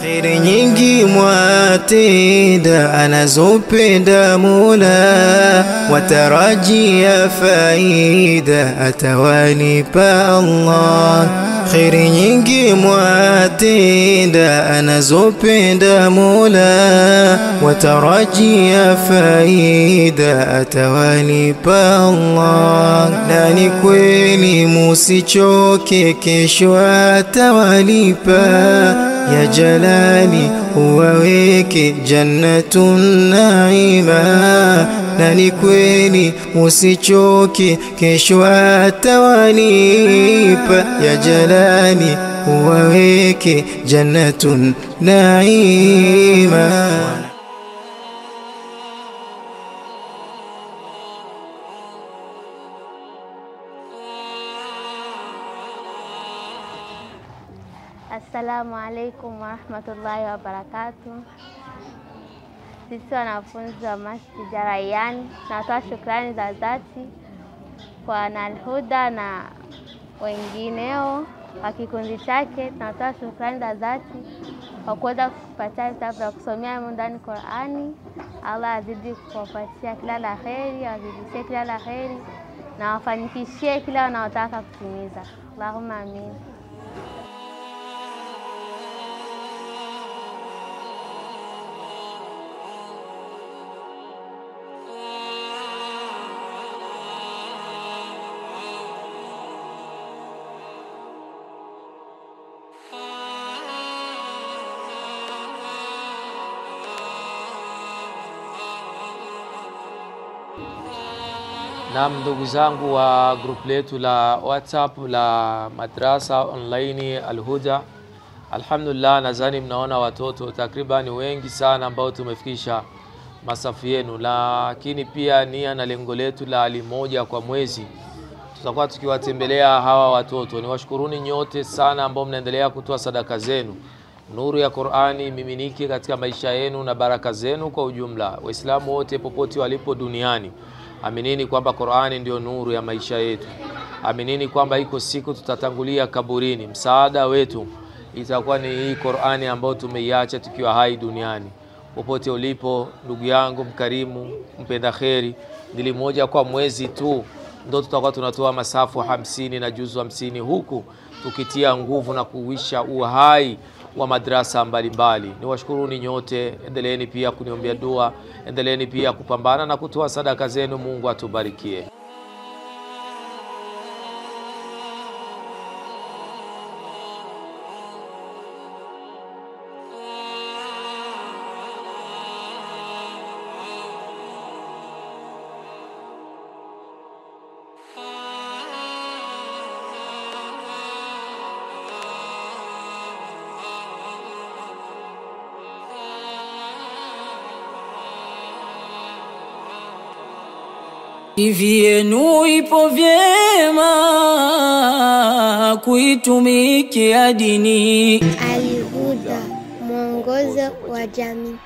kheri nyingi mwatenda anazopenda Mola, watarajia faida atawalipa Allah. Kheri nyingi mwatenda anazopenda Mola, watarajia faida atawalipa Allah. Na ni kweli musichoke, kesho atawalipa. Ya Jalali uwaweke jannatun naima. Na ni kweli musichoke, kesho atawalipa. Ya Jalali uwaweke jannatun naima. Assalamu alaikum warahmatullahi wabarakatuh. Sisi wanafunzi wa Masjid Rayyan tunatoa shukrani za dhati kwa Al-Huda na wengineo wa kikundi chake. Tunatoa shukrani za dhati kwa kuweza kupatia vitabu vya kusomea ndani Qur'ani. Allah azidi kuwapatia kila la kheri, azidishie kila la kheri na wafanikishie kila wanaotaka kutimiza. Allahumma amin. Naam, ndugu zangu wa group letu la WhatsApp la madrasa online Al-Huda, alhamdulillah, nadhani mnaona watoto takriban wengi sana ambao tumefikisha masafu yenu, lakini pia nia na lengo letu la limoja kwa mwezi tutakuwa tukiwatembelea hawa watoto. Niwashukuruni nyote sana ambao mnaendelea kutoa sadaka zenu. Nuru ya Qur'ani miminike katika maisha yenu na baraka zenu kwa ujumla. Waislamu wote popote walipo duniani, aminini kwamba Qur'ani ndio nuru ya maisha yetu. Aminini kwamba iko siku tutatangulia kaburini. Msaada wetu itakuwa ni hii Qur'ani ambayo tumeiacha tukiwa hai duniani. Popote ulipo ndugu yangu mkarimu, mpenda kheri, ndili moja kwa mwezi tu ndio tutakuwa tunatoa masafu 50 na juzu 50, huku tukitia nguvu na kuwisha uhai wa madrasa mbalimbali. Niwashukuruni nyote, endeleeni pia kuniombea dua, endeleeni pia kupambana na kutoa sadaka zenu. Mungu atubarikie. Hivi yenu ipo vyema kuitumikia dini. Al-Huda, mwongozo wa jamii.